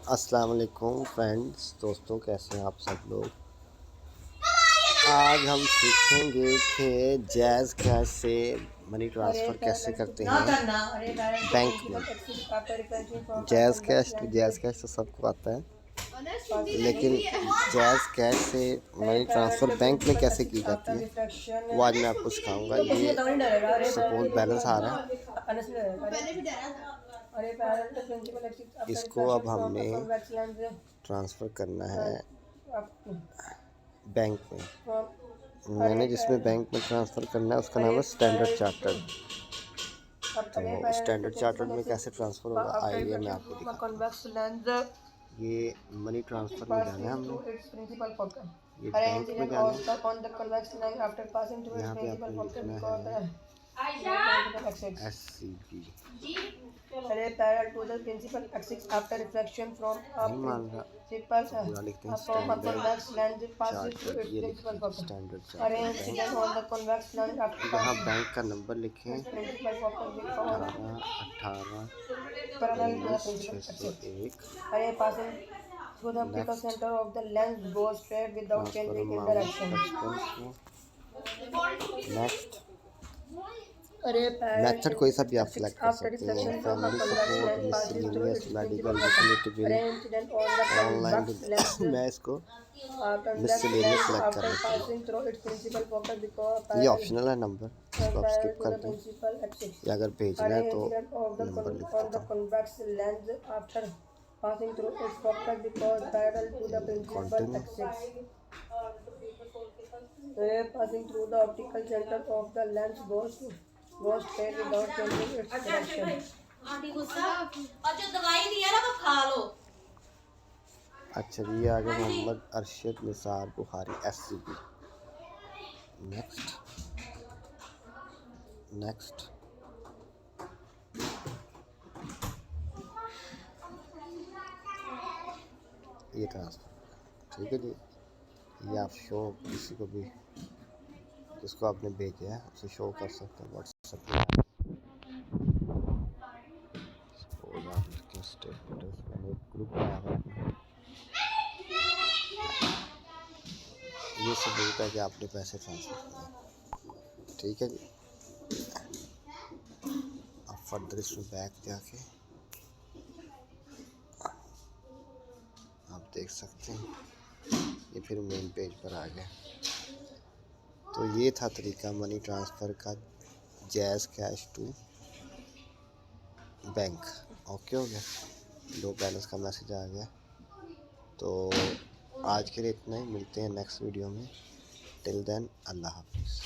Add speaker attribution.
Speaker 1: अस्सलाम वालेकुम फ्रेंड्स, दोस्तों कैसे हैं आप सब लोग। आज हम सीखेंगे कि जैज़ कैश से मनी ट्रांसफ़र कैसे करते हैं बैंक में। जैज़ कैश तो सबको आता है, लेकिन जैज़ कैश से मनी ट्रांसफ़र बैंक में कैसे की जाती है वो आज मैं आपको सिखाऊंगा। ये सपोज बैलेंस आ रहा है, इसको अब हमने ट्रांसफ़र करना है बैंक में। मैंने जिसमें बैंक में ट्रांसफ़र करना है उसका नाम है स्टैंडर्ड चार्टर्ड। तो स्टैंडर्ड चार्टर्ड में कैसे ट्रांसफ़र होगा आइए मैं आपको दिखाता हूँ। ये मनी ट्रांसफ़र में जाना है हमने, ये बैंक में जाना है। यहाँ पे आपने लिखना है SCB। नहीं मान रहा तो पूरा लिखते हैं स्टैंडर्ड चार्टर्ड। ये लिख दीजिए स्टैंडर्ड चार्टर्ड बैंक। यहाँ बैंक का नंबर लिखें 18 19 601। Next transfer amount 5500। Next method कोई सा भी आप सिलेक्ट कर सकते हैं, family support, miscellaneous, medical, utility bill, online. मैं इसको मिसलेनियस सेलेक्ट कर लेता हूँ। ये ऑप्शनल है नंबर, इसको आप स्किप कर दें, या अगर भेजना है तो नंबर लिख देता हूँ। कंटिन्यू। अच्छा जी, ये आगे मोहम्मद अरशद निसार बुखारी SCB। नेक्स्ट ये ट्रांसफ़र, ठीक है जी। ये आप शो किसी को भी जिसको आपने भेजा है उसे शो कर सकते हैं व्हाट्सएप में। सपोज आप इसके स्टेटस में एक ग्रुप बनाया हुआ है, ये सबूत है कि आपने पैसे ट्रांसफ़र किए, ठीक है जी। आप फर्दर इसमें बैक जाके आप देख सकते हैं ये फिर मेन पेज पर आ गया। तो ये था तरीका मनी ट्रांसफ़र का, Jazz cash to bank. Okay हो गया, लो बैलेंस का मैसेज आ गया। तो आज के लिए इतना ही, मिलते हैं नेक्स्ट वीडियो में। टिल देन अल्लाह हाफिज़।